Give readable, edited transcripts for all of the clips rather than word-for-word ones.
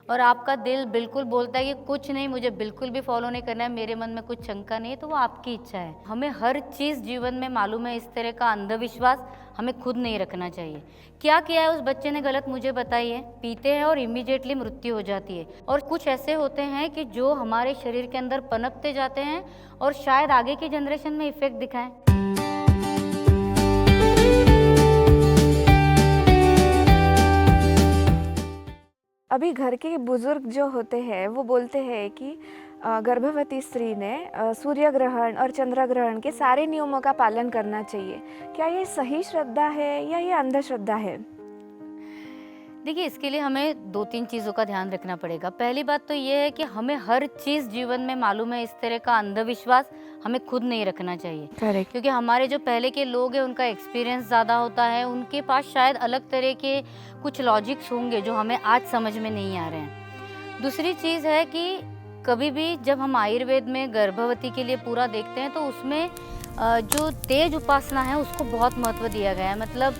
और आपका दिल बिल्कुल बोलता है कि कुछ नहीं, मुझे बिल्कुल भी फॉलो नहीं करना है, मेरे मन में कुछ शंका नहीं है, तो वो आपकी इच्छा है। हमें हर चीज़ जीवन में मालूम है, इस तरह का अंधविश्वास हमें खुद नहीं रखना चाहिए। क्या किया है उस बच्चे ने गलत, मुझे बताइए। पीते हैं और इमीडिएटली मृत्यु हो जाती है। और कुछ ऐसे होते हैं कि जो हमारे शरीर के अंदर पनपते जाते हैं और शायद आगे की जनरेशन में इफेक्ट दिखाएं। अभी घर के बुजुर्ग जो होते हैं वो बोलते हैं कि गर्भवती स्त्री ने सूर्य ग्रहण और चंद्र ग्रहण के सारे नियमों का पालन करना चाहिए। क्या ये सही श्रद्धा है या ये अंधश्रद्धा है? देखिए, इसके लिए हमें 2-3 चीज़ों का ध्यान रखना पड़ेगा। पहली बात तो ये है कि हमें हर चीज़ जीवन में मालूम है, इस तरह का अंधविश्वास हमें खुद नहीं रखना चाहिए। करेक्ट। क्योंकि हमारे जो पहले के लोग हैं उनका एक्सपीरियंस ज़्यादा होता है, उनके पास शायद अलग तरह के कुछ लॉजिक्स होंगे जो हमें आज समझ में नहीं आ रहे हैं। दूसरी चीज़ है कि कभी भी जब हम आयुर्वेद में गर्भवती के लिए पूरा देखते हैं तो उसमें जो तेज उपासना है उसको बहुत महत्व दिया गया है। मतलब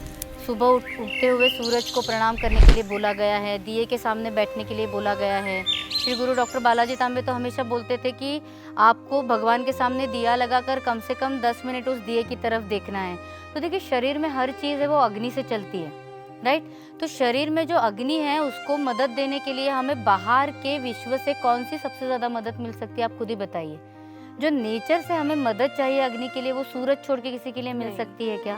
सुबह उगते हुए सूरज को प्रणाम करने के लिए बोला गया है, दिए के सामने बैठने के लिए बोला गया है। श्री गुरु डॉक्टर बालाजी तांबे तो हमेशा बोलते थे कि आपको भगवान के सामने दिया लगाकर कम से कम 10 मिनट उस दिए की तरफ देखना है। तो देखिए, शरीर में हर चीज़ है वो अग्नि से चलती है, राइट। तो शरीर में जो अग्नि है उसको मदद देने के लिए हमें बाहर के विश्व से कौन सी सबसे ज़्यादा मदद मिल सकती है, आप खुद ही बताइए। जो नेचर से हमें मदद चाहिए अग्नि के लिए, वो सूरज छोड़ के किसी के लिए मिल सकती है क्या?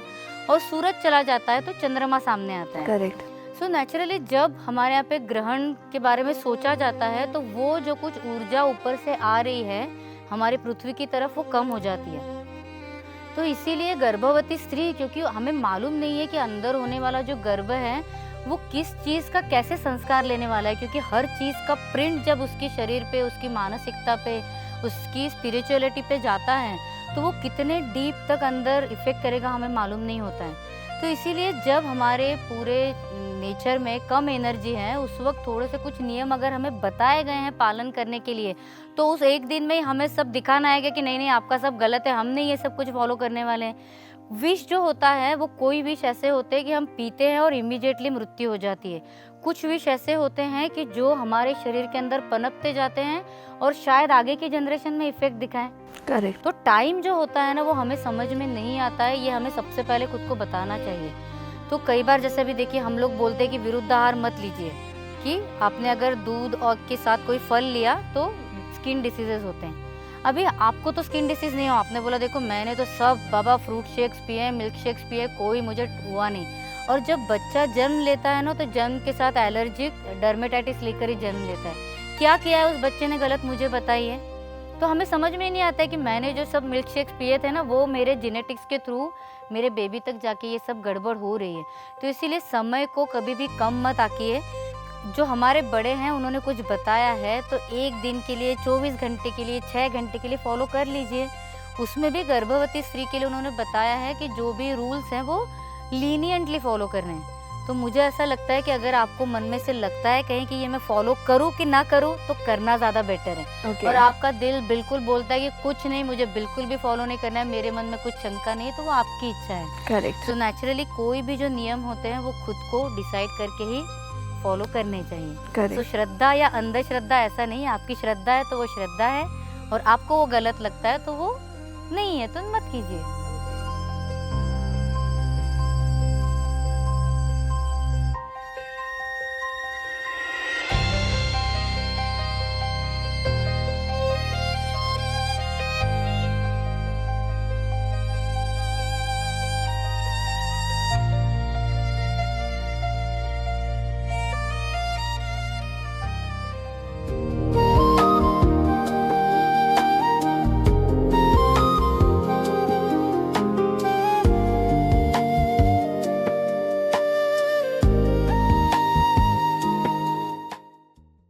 और सूरज चला जाता है तो चंद्रमा सामने आता है। करेक्ट। सो नेचुरली जब हमारे यहाँ पे ग्रहण के बारे में सोचा जाता है तो वो जो कुछ ऊर्जा ऊपर से आ रही है हमारी पृथ्वी की तरफ, वो कम हो जाती है। तो इसीलिए गर्भवती स्त्री, क्योंकि हमें मालूम नहीं है कि अंदर होने वाला जो गर्भ है वो किस चीज़ का कैसे संस्कार लेने वाला है, क्योंकि हर चीज़ का प्रिंट जब उसकी शरीर पे, उसकी मानसिकता पे, उसकी स्पिरिचुअलिटी पे जाता है तो वो कितने डीप तक अंदर इफेक्ट करेगा हमें मालूम नहीं होता है। तो इसीलिए जब हमारे पूरे नेचर में कम एनर्जी है उस वक्त थोड़े से कुछ नियम अगर हमें बताए गए हैं पालन करने के लिए, तो उस एक दिन में ही हमें सब दिखाना आएगा कि नहीं नहीं आपका सब गलत है, हम नहीं ये सब कुछ फॉलो करने वाले हैं। विष जो होता है वो कोई विष ऐसे होते हैं कि हम पीते हैं और इमीडिएटली मृत्यु हो जाती है। कुछ विष ऐसे होते हैं कि जो हमारे शरीर के अंदर पनपते जाते हैं और शायद आगे की जनरेशन में इफेक्ट दिखाएं। करेक्ट। तो टाइम जो होता है ना वो हमें समझ में नहीं आता है, ये हमें सबसे पहले खुद को बताना चाहिए। तो कई बार जैसे भी देखिए हम लोग बोलते हैं कि विरुद्ध आहार मत लीजिए, कि आपने अगर दूध और के साथ कोई फल लिया तो स्किन डिसीजेज होते हैं। अभी आपको तो स्किन डिसीज नहीं हो, आपने बोला देखो मैंने तो सब बाबा फ्रूट शेक्स पिए, मिल्क शेक्स पिए, कोई मुझे हुआ नहीं। और जब बच्चा जन्म लेता है ना तो जन्म के साथ एलर्जिक डर्मेटाइटिस लेकर ही जन्म लेता है। क्या किया है उस बच्चे ने गलत, मुझे बताइए। तो हमें समझ में नहीं आता है कि मैंने जो सब मिल्क शेक्स पिए थे ना वो मेरे जेनेटिक्स के थ्रू मेरे बेबी तक जाके ये सब गड़बड़ हो रही है। तो इसीलिए समय को कभी भी कम मत आकिए। जो हमारे बड़े हैं उन्होंने कुछ बताया है तो एक दिन के लिए, 24 घंटे के लिए, 6 घंटे के लिए फॉलो कर लीजिए। उसमें भी गर्भवती स्त्री के लिए उन्होंने बताया है कि जो भी रूल्स हैं वो लीनियंटली फॉलो करने हैं। तो मुझे ऐसा लगता है कि अगर आपको मन में से लगता है कहीं कि ये मैं फॉलो करूँ कि ना करूँ तो करना ज़्यादा बेटर है। और आपका दिल बिल्कुल बोलता है कि कुछ नहीं, मुझे बिल्कुल भी फॉलो नहीं करना है, मेरे मन में कुछ शंका नहीं है, तो वो आपकी इच्छा है। करेक्ट। तो नेचुरली कोई भी जो नियम होते हैं वो खुद को डिसाइड करके ही फॉलो करने चाहिए। करेक्ट। तो श्रद्धा या अंधश्रद्धा ऐसा नहीं है, आपकी श्रद्धा है तो वो श्रद्धा है, और आपको वो गलत लगता है तो वो नहीं है तो मत कीजिए।